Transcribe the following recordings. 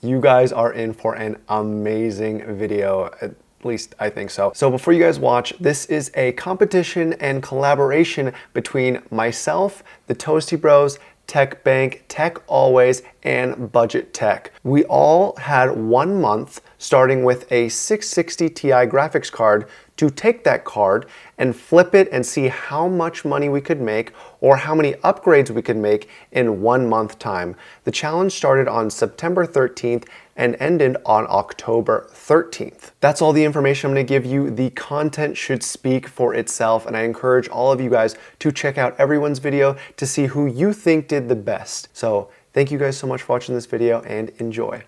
You guys are in for an amazing video. At least I think so. So before you guys watch, this is a competition and collaboration between myself, the Toasty Bros, Tech Bank, Tech Always, and Budget Tech. We all had 1 month starting with a 660 Ti graphics card to take that card and flip it and see how much money we could make or how many upgrades we could make in 1 month time. The challenge started on September 13th and ended on October 13th. That's all the information I'm gonna give you. The content should speak for itself, and I encourage all of you guys to check out everyone's video to see who you think did the best. So thank you guys so much for watching this video and enjoy.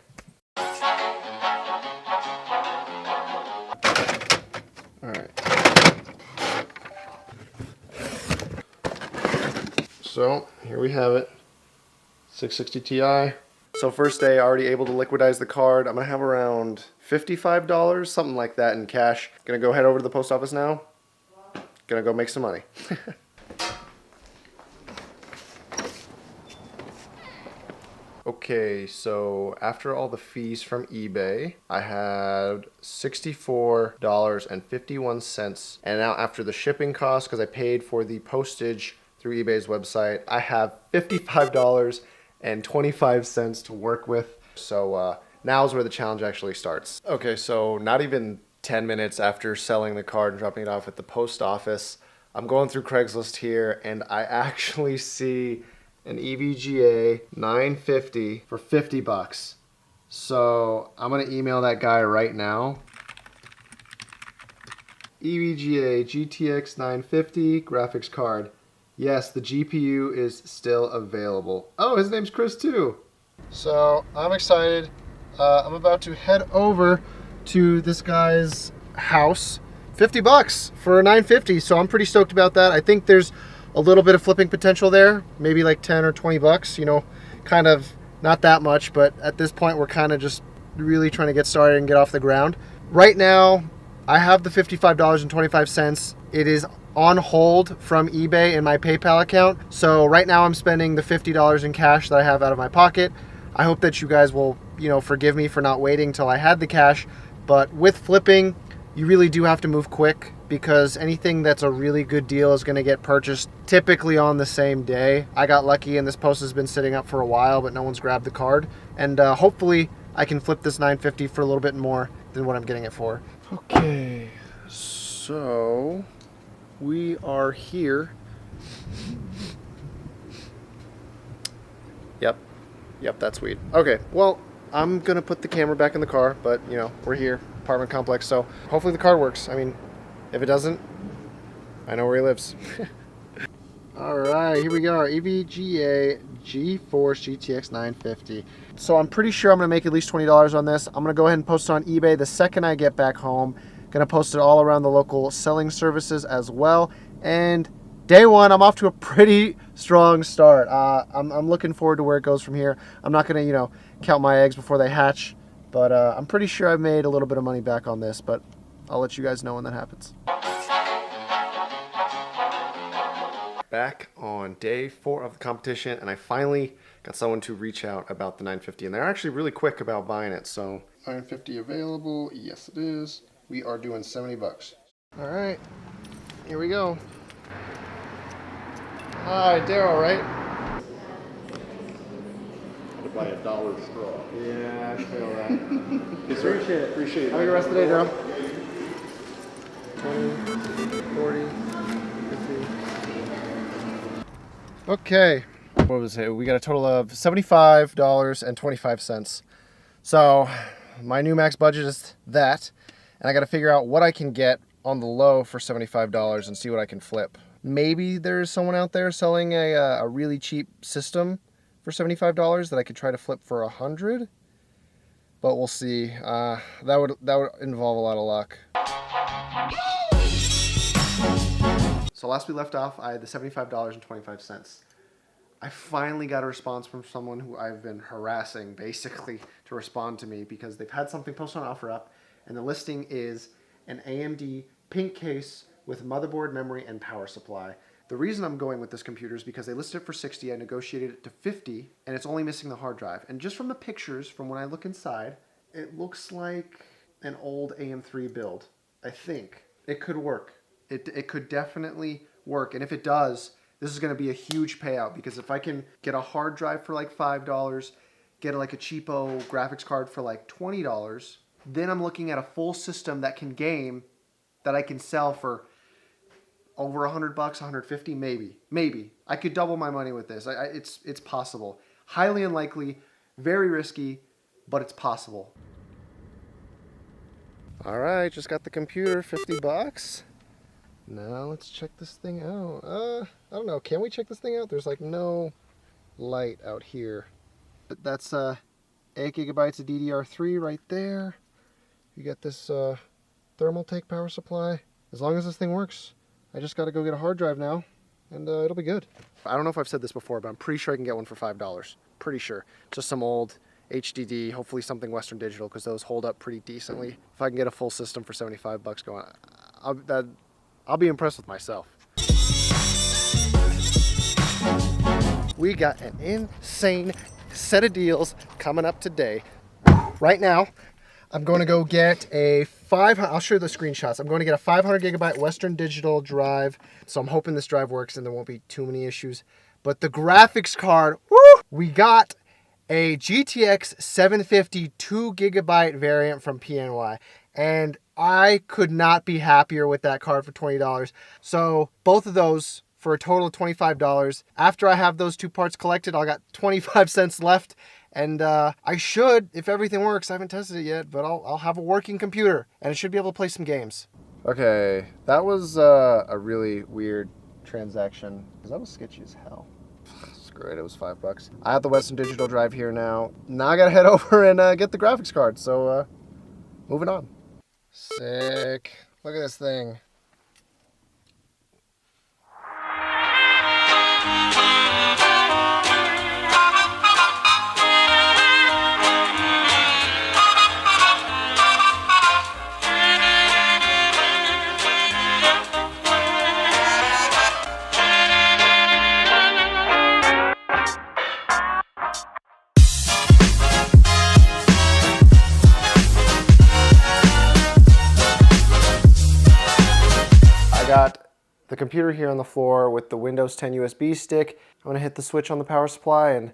So here we have it, 660 Ti. So first day, already able to liquidize the card. I'm gonna have around $55, something like that in cash. Gonna go head over to the post office now. Gonna go make some money. Okay, so after all the fees from eBay, I had $64.51. And now after the shipping costs, because I paid for the postage through eBay's website, I have $55.25 to work with. So now's where the challenge actually starts. Okay, so not even 10 minutes after selling the card and dropping it off at the post office, I'm going through Craigslist here and I actually see an EVGA 950 for 50 bucks. So I'm gonna email that guy right now. EVGA GTX 950 graphics card. Yes, the GPU is still available. Oh, his name's Chris too. So I'm excited. I'm about to head over to this guy's house. 50 bucks for a 950, so I'm pretty stoked about that. I think there's a little bit of flipping potential there, maybe like 10 or 20 bucks, you know, kind of not that much, but at this point we're kind of just really trying to get started and get off the ground. Right now, I have the $55.25. It is on hold from eBay in my PayPal account. So right now I'm spending the $50 in cash that I have out of my pocket. I hope that you guys will, you know, forgive me for not waiting till I had the cash, but with flipping, you really do have to move quick because anything that's a really good deal is going to get purchased typically on the same day. I got lucky and this post has been sitting up for a while, but no one's grabbed the card. And hopefully I can flip this 950 for a little bit more than what I'm getting it for. Okay, so we are here. Yep, that's weed. Okay, well, I'm gonna put the camera back in the car, but you know, we're here, apartment complex, so hopefully the card works. I mean, if it doesn't, I know where he lives. All right, here we go, our EVGA GeForce GTX 950. So I'm pretty sure I'm gonna make at least $20 on this. I'm gonna go ahead and post it on eBay the second I get back home. Gonna post it all around the local selling services as well. And day one, I'm off to a pretty strong start. I'm looking forward to where it goes from here. I'm not gonna, you know, count my eggs before they hatch, but I'm pretty sure I've made a little bit of money back on this, but I'll let you guys know when that happens. Back on day 4 of the competition, and I finally got someone to reach out about the 950, and they're actually really quick about buying it. So 950 available, yes it is. We are doing 70 bucks. All right, here we go. Hi, Daryl, right? To buy a dollar straw. Yeah, I feel that. Yes, sir. Appreciate it. Have a good rest of the day, Daryl. 20, 40, 50. Okay. What was it? We got a total of $75.25. So my new max budget is that. And I got to figure out what I can get on the low for $75 and see what I can flip. Maybe there's someone out there selling a really cheap system for $75 that I could try to flip for $100, but we'll see. That would involve a lot of luck. So last we left off, I had the $75.25. I finally got a response from someone who I've been harassing basically to respond to me because they've had something posted on OfferUp, and the listing is an AMD pink case with motherboard, memory, and power supply. The reason I'm going with this computer is because they listed it for 60. I negotiated it to 50, and it's only missing the hard drive. And just from the pictures, from when I look inside, it looks like an old AM3 build. I think it could work. It could definitely work. And if it does, this is going to be a huge payout, because if I can get a hard drive for like $5, get like a cheapo graphics card for like $20, then I'm looking at a full system that can game, that I can sell for over $100, $150, maybe. I could double my money with this. It's possible. Highly unlikely, very risky, but it's possible. All right, just got the computer, $50. Now let's check this thing out. I don't know. Can we check this thing out? There's like no light out here. But that's 8 gigabytes of DDR3 right there. You got this thermal take power supply. As long as this thing works, I just got to go get a hard drive now, and it'll be good. I don't know if I've said this before, but I'm pretty sure I can get one for $5. Pretty sure. Just some old HDD, hopefully something Western Digital, because those hold up pretty decently. If I can get a full system for $75 going, I'll be impressed with myself. We got an insane set of deals coming up today. Right now, I'm going to go get a I'll show you the screenshots. I'm going to get a 500 gigabyte Western Digital drive. So I'm hoping this drive works and there won't be too many issues. But the graphics card, woo! We got a GTX 750 2 gigabyte variant from PNY. And I could not be happier with that card for $20. So both of those for a total of $25. After I have those two parts collected, I'll got 25 cents left. And I should, if everything works, I haven't tested it yet, but I'll have a working computer, and I should be able to play some games. Okay, that was a really weird transaction, because that was sketchy as hell. Screw it, it was $5. I have the Western Digital drive here now. Now I gotta head over and get the graphics card, so moving on. Sick. Look at this thing. Got the computer here on the floor with the Windows 10 USB stick. I'm gonna hit the switch on the power supply and...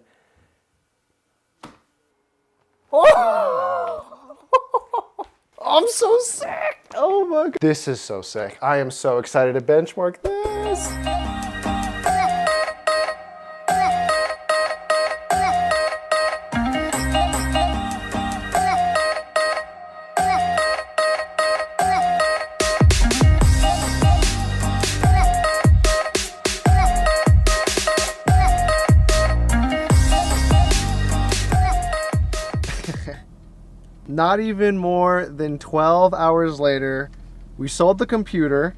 Oh! I'm so sick! Oh my God. This is so sick. I am so excited to benchmark this. Not even more than 12 hours later, we sold the computer.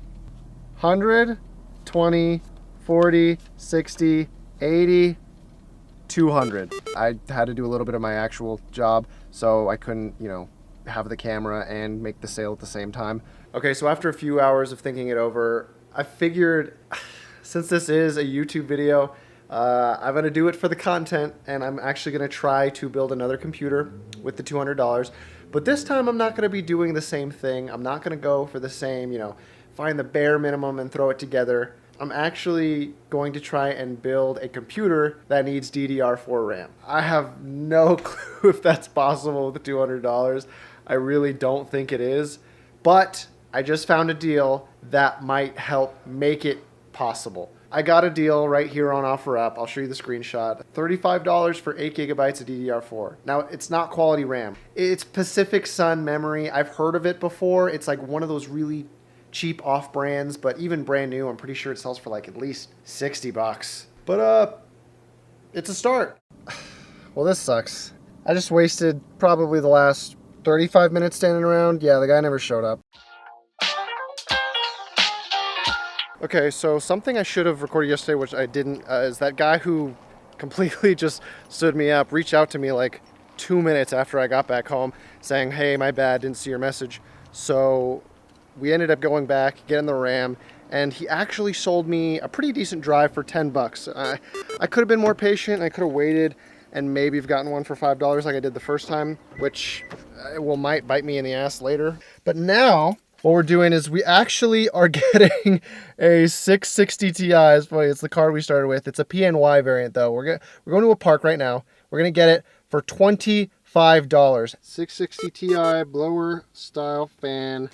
100, 20, 40, 60, 80, 200. I had to do a little bit of my actual job, so I couldn't, have the camera and make the sale at the same time. Okay, so after a few hours of thinking it over, I figured, since this is a YouTube video, I'm going to do it for the content, and I'm actually going to try to build another computer with the $200. But this time I'm not going to be doing the same thing. I'm not going to go for the same, find the bare minimum and throw it together. I'm actually going to try and build a computer that needs DDR4 RAM. I have no clue if that's possible with the $200. I really don't think it is. But I just found a deal that might help make it possible. I got a deal right here on OfferUp. I'll show you the screenshot. $35 for 8 gigabytes of DDR4. Now, it's not quality RAM. It's Pacific Sun memory. I've heard of it before. It's like one of those really cheap off brands, but even brand new, I'm pretty sure it sells for like at least $60. But it's a start. Well, this sucks. I just wasted probably the last 35 minutes standing around. Yeah, the guy never showed up. Okay, so something I should have recorded yesterday, which I didn't, is that guy who completely just stood me up, reached out to me like 2 minutes after I got back home saying, hey, my bad, didn't see your message. So we ended up going back, getting the RAM, and he actually sold me a pretty decent drive for 10 bucks. I could have been more patient. I could have waited and maybe have gotten one for $5 like I did the first time, which might bite me in the ass later. But now what we're doing is we actually are getting a 660 Ti. It's funny, it's the card we started with. It's a PNY variant though. We're going to a park right now. We're gonna get it for $25. 660 Ti blower style fan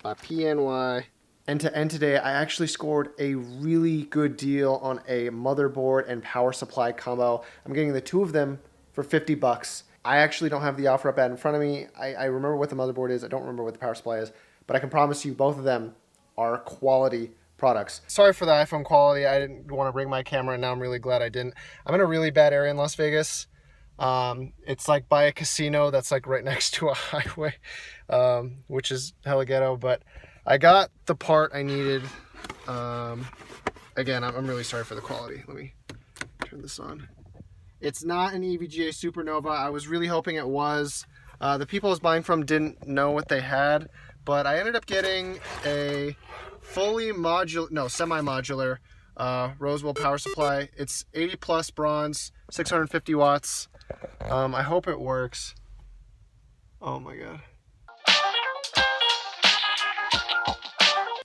by PNY. And to end today, I actually scored a really good deal on a motherboard and power supply combo. I'm getting the two of them for 50 bucks. I actually don't have the offer up ad in front of me. I remember what the motherboard is. I don't remember what the power supply is, but I can promise you both of them are quality products. Sorry for the iPhone quality. I didn't want to bring my camera, and now I'm really glad I didn't. I'm in a really bad area in Las Vegas. It's like by a casino that's like right next to a highway, which is hella ghetto, but I got the part I needed. Again, I'm really sorry for the quality. Let me turn this on. It's not an EVGA Supernova. I was really hoping it was. The people I was buying from didn't know what they had, but I ended up getting a semi-modular Roswell power supply. It's 80 plus bronze, 650 watts. I hope it works. Oh my God.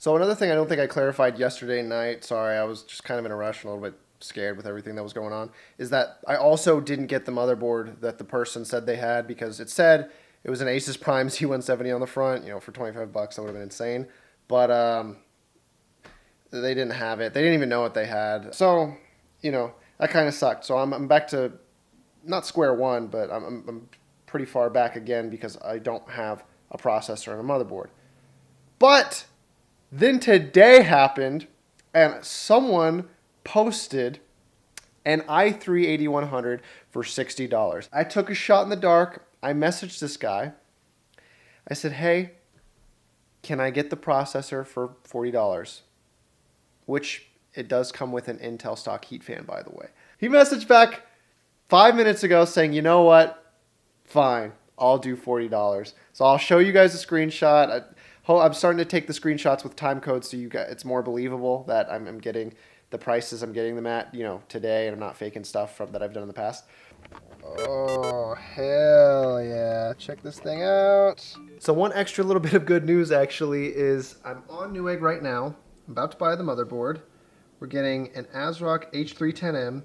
So another thing I don't think I clarified yesterday night, sorry, I was just kind of in a rush, a little bit scared with everything that was going on, is that I also didn't get the motherboard that the person said they had, because it said it was an Asus Prime Z170 on the front, for 25 bucks, that would have been insane. But they didn't have it. They didn't even know what they had. So, that kind of sucked. So I'm back to, not square one, but I'm pretty far back again because I don't have a processor and a motherboard. But then today happened, and someone posted an i3-8100 for $60. I took a shot in the dark. I messaged this guy. I said, hey, can I get the processor for $40? Which it does come with an Intel stock heat fan, by the way. He messaged back 5 minutes ago saying, you know what? Fine, I'll do $40. So I'll show you guys a screenshot. I'm starting to take the screenshots with time codes so it's more believable that I'm getting the prices I'm getting them at, today, and I'm not faking stuff that I've done in the past. Oh, hell yeah. Check this thing out. So one extra little bit of good news actually is I'm on Newegg right now. I'm about to buy the motherboard. We're getting an ASRock H310M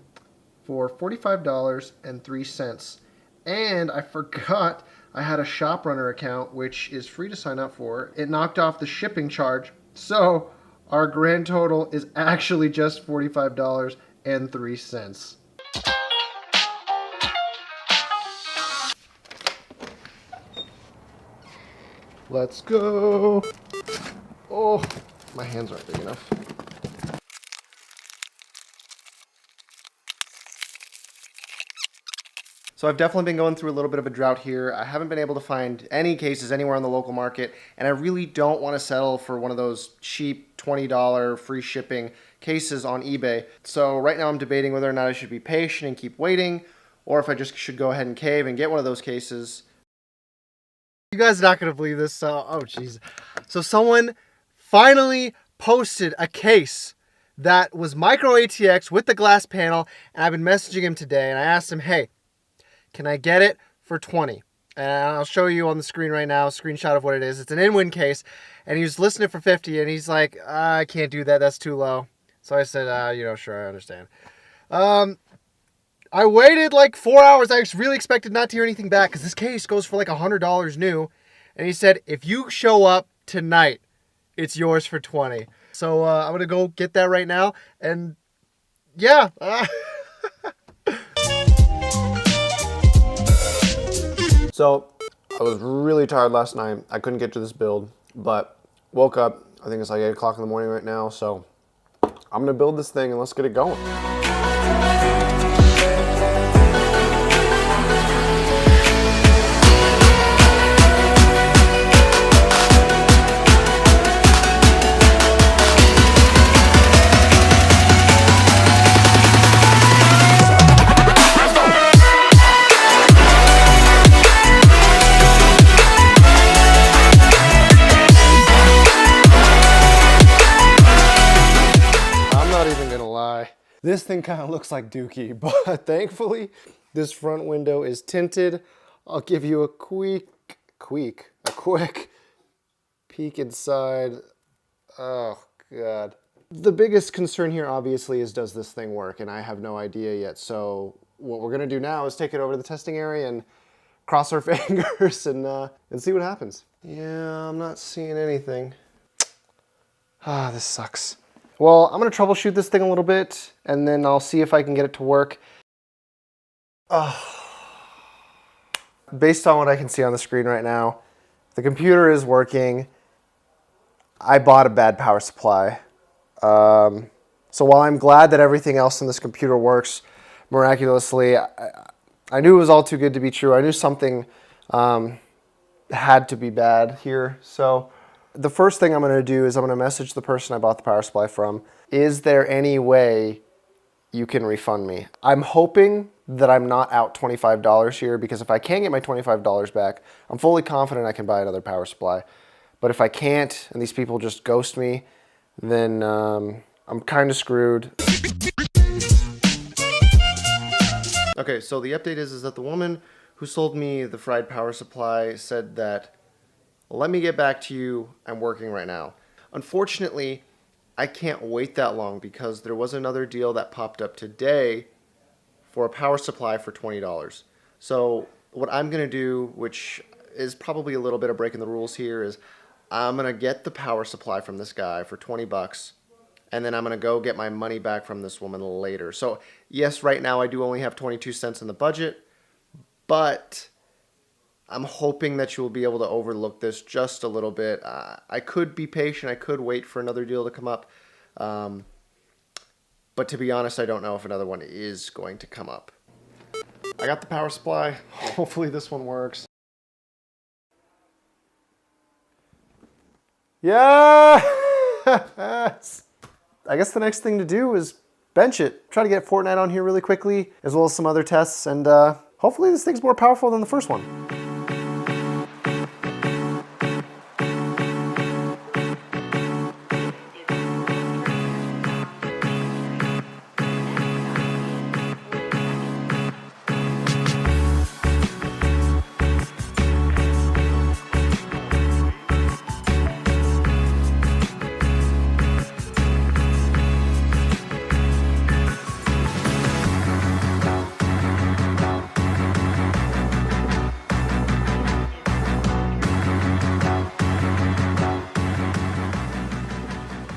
for $45.03. And I forgot I had a ShopRunner account, which is free to sign up for. It knocked off the shipping charge. So our grand total is actually just $45.03. Let's go. Oh, my hands aren't big enough. So I've definitely been going through a little bit of a drought here. I haven't been able to find any cases anywhere on the local market, and I really don't want to settle for one of those cheap $20 free shipping cases on eBay. So right now I'm debating whether or not I should be patient and keep waiting, or if I just should go ahead and cave and get one of those cases. You guys are not going to believe this. Oh, jeez. So someone finally posted a case that was micro ATX with the glass panel, and I've been messaging him today, and I asked him, hey, can I get it for 20? And I'll show you on the screen right now a screenshot of what it is. It's an in-win case, and he was listing it for 50, and he's like, I can't do that. That's too low. So I said, sure, I understand. I waited like 4 hours. I really expected not to hear anything back because this case goes for like $100 new. And he said, if you show up tonight, it's yours for 20. So I'm going to go get that right now. And yeah. So I was really tired last night. I couldn't get to this build, but woke up. I think it's like 8 o'clock in the morning right now. So I'm going to build this thing and let's get it going. This thing kind of looks like Dookie, but thankfully this front window is tinted. I'll give you a quick peek inside. Oh God. The biggest concern here obviously is, does this thing work? And I have no idea yet. So what we're gonna do now is take it over to the testing area and cross our fingers and see what happens. Yeah, I'm not seeing anything. Ah, this sucks. Well, I'm gonna troubleshoot this thing a little bit and then I'll see if I can get it to work. Based on what I can see on the screen right now, the computer is working. I bought a bad power supply. So while I'm glad that everything else in this computer works miraculously, I knew it was all too good to be true. I knew something had to be bad here. So the first thing I'm going to do is I'm going to message the person I bought the power supply from. Is there any way you can refund me? I'm hoping that I'm not out $25 here, because if I can get my $25 back, I'm fully confident I can buy another power supply. But if I can't and these people just ghost me, then I'm kind of screwed. Okay, so the update is that the woman who sold me the fried power supply said that, let me get back to you, I'm working right now. Unfortunately, I can't wait that long because there was another deal that popped up today for a power supply for $20. So what I'm gonna do, which is probably a little bit of breaking the rules here, is I'm gonna get the power supply from this guy for 20 bucks, and then I'm gonna go get my money back from this woman later. So yes, right now I do only have 22 cents in the budget, but I'm hoping that you will be able to overlook this just a little bit. I could be patient, I could wait for another deal to come up, but to be honest, I don't know if another one is going to come up. I got the power supply, hopefully this one works. Yes! I guess the next thing to do is bench it. Try to get Fortnite on here really quickly, as well as some other tests, and hopefully this thing's more powerful than the first one.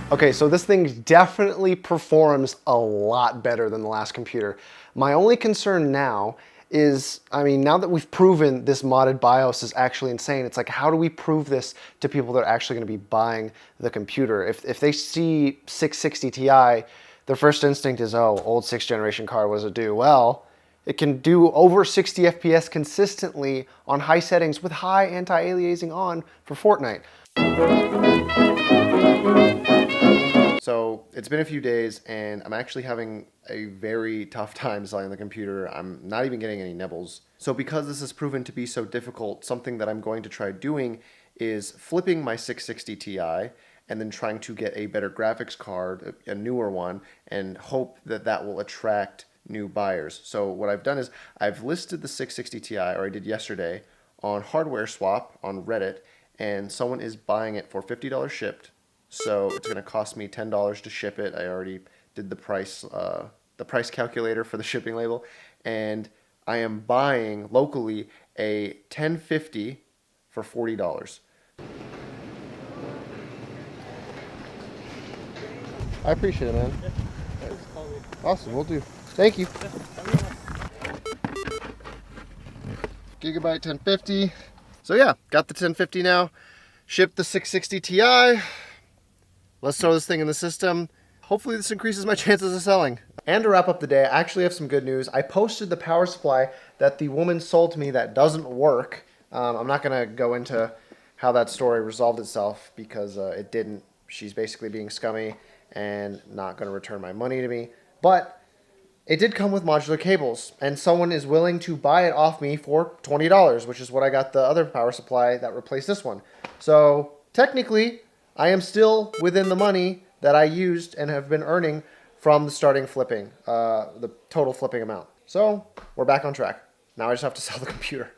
Okay, so this thing definitely performs a lot better than the last computer. My only concern now is, I mean, now that we've proven this modded BIOS is actually insane, it's like, how do we prove this to people that are actually gonna be buying the computer? If they see 660 Ti, their first instinct is, oh, old 6th generation card, what does it do? Well, it can do over 60 FPS consistently on high settings with high anti-aliasing on for Fortnite. So it's been a few days and I'm actually having a very tough time selling the computer. I'm not even getting any nibbles. So because this has proven to be so difficult, something that I'm going to try doing is flipping my 660 Ti and then trying to get a better graphics card, a newer one, and hope that that will attract new buyers. So what I've done is I've listed the 660 Ti, or I did yesterday, on Hardware Swap on Reddit, and someone is buying it for $50 shipped. So it's going to cost me $10 to ship it. I already did the price calculator for the shipping label, and I am buying locally a 1050 for $40. I appreciate it, man. Yeah. Awesome, we'll do. Thank you. Gigabyte 1050. So yeah, got the 1050 now. Shipped the 660 Ti. Let's throw this thing in the system. Hopefully this increases my chances of selling. And to wrap up the day, I actually have some good news. I posted the power supply that the woman sold to me that doesn't work. I'm not gonna go into how that story resolved itself because it didn't. She's basically being scummy and not gonna return my money to me. But it did come with modular cables, and someone is willing to buy it off me for $20, which is what I got the other power supply that replaced this one. So technically, I am still within the money that I used and have been earning from the starting flipping, the total flipping amount. So we're back on track. Now I just have to sell the computer.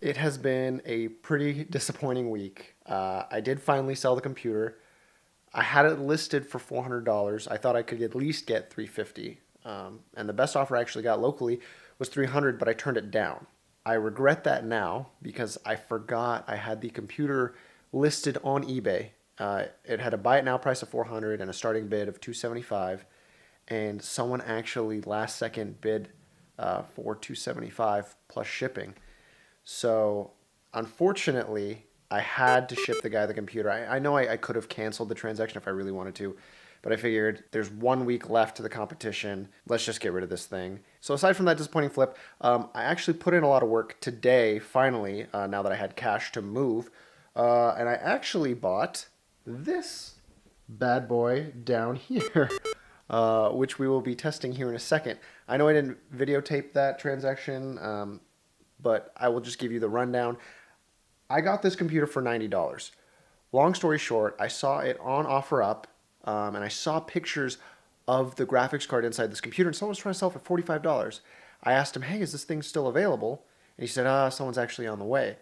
It has been a pretty disappointing week. I did finally sell the computer. I had it listed for $400. I thought I could at least get $350. And the best offer I actually got locally was $300, but I turned it down. I regret that now because I forgot I had the computer listed on eBay. It had a buy it now price of $400 and a starting bid of $275, and someone actually last second bid for $275 plus shipping. So unfortunately, I had to ship the guy the computer. I know I could have canceled the transaction if I really wanted to, but I figured there's 1 week left to the competition. Let's just get rid of this thing. So aside from that disappointing flip, I actually put in a lot of work today, finally, now that I had cash to move. And I actually bought this bad boy down here, which we will be testing here in a second. I know I didn't videotape that transaction, but I will just give you the rundown. I got this computer for $90. Long story short, I saw it on OfferUp, and I saw pictures of the graphics card inside this computer, and someone was trying to sell it for $45. I asked him, hey, is this thing still available? And he said, someone's actually on the way.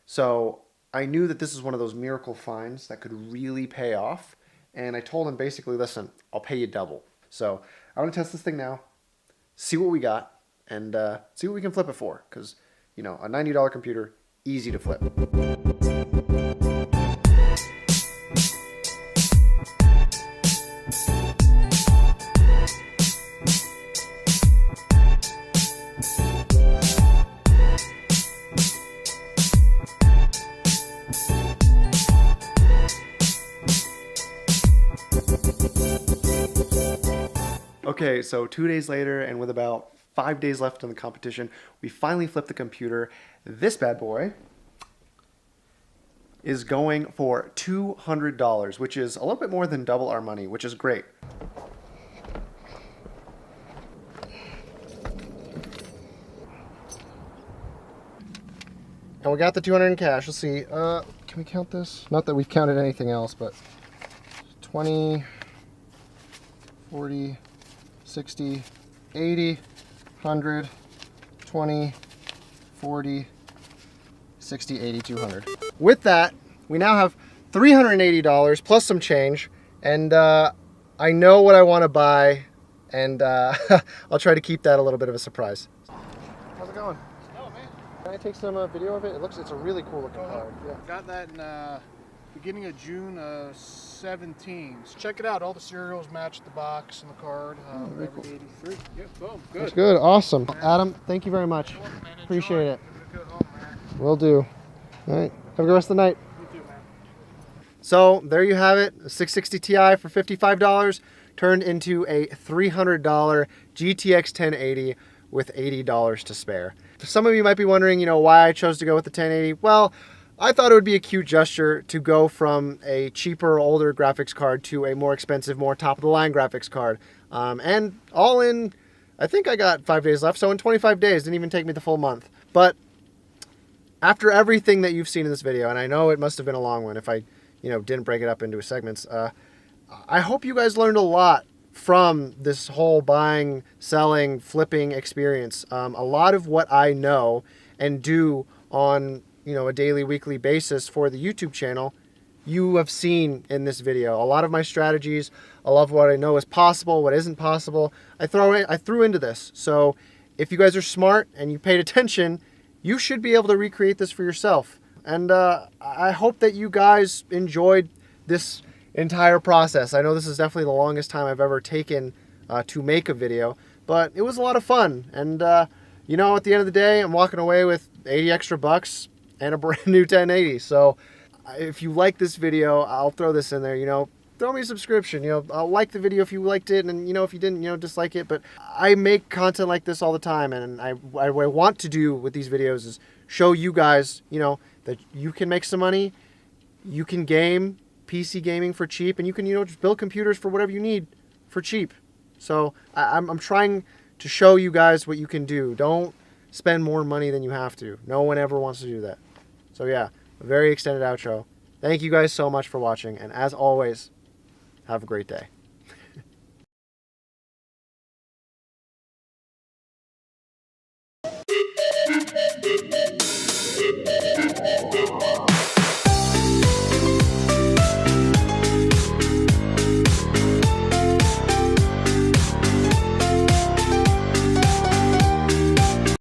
So I knew that this is one of those miracle finds that could really pay off, and I told him basically, listen, I'll pay you double. So I want to test this thing now, see what we got, and see what we can flip it for, because, you know, a $90 computer, easy to flip. Okay, so 2 days later, and with about 5 days left in the competition, we finally flipped the computer. This bad boy is going for $200, which is a little bit more than double our money, which is great. And we got the $200 in cash. Let's see. Can we count this? Not that we've counted anything else, but 20, 40, 60, 80, 100, 20, 40, 60, 80, 200. With that, we now have $380 plus some change, and I know what I want to buy, and I'll try to keep that a little bit of a surprise. How's it going? Oh, man. Can I take some video of it? It's a really cool looking card. Yeah. Got that in beginning of June 17. So check it out. All the serials match the box and the card. Very cool. 83. Yep, boom. Good. That's good. Awesome. Adam, thank you very much. Appreciate it. Will do. All right. Have a good rest of the night. You too, man. So there you have it. A 660 Ti for $55 turned into a $300 GTX 1080 with $80 to spare. Some of you might be wondering, you know, why I chose to go with the 1080. Well, I thought it would be a cute gesture to go from a cheaper, older graphics card to a more expensive, more top-of-the-line graphics card. And all in, I think I got 5 days left, so in 25 days, didn't even take me the full month. But after everything that you've seen in this video, and I know it must have been a long one if I, you know, didn't break it up into segments, I hope you guys learned a lot from this whole buying, selling, flipping experience. A lot of what I know and do on, you know, a daily, weekly basis for the YouTube channel, you have seen in this video. A lot of my strategies, a lot of what I know is possible, what isn't possible, I threw into this. So if you guys are smart and you paid attention, you should be able to recreate this for yourself. And I hope that you guys enjoyed this entire process. I know this is definitely the longest time I've ever taken to make a video, but it was a lot of fun. And you know, at the end of the day, I'm walking away with 80 extra bucks and a brand new 1080. So if you like this video, I'll throw this in there, you know, throw me a subscription, you know, I'll like the video if you liked it, and, you know, if you didn't, you know, dislike it. But I make content like this all the time, and what I want to do with these videos is show you guys, you know, that you can make some money, you can game, PC gaming for cheap, and you can, you know, just build computers for whatever you need for cheap. So I'm trying to show you guys what you can do. Don't spend more money than you have to. No one ever wants to do that. So yeah, a very extended outro. Thank you guys so much for watching, and as always, Have a great day.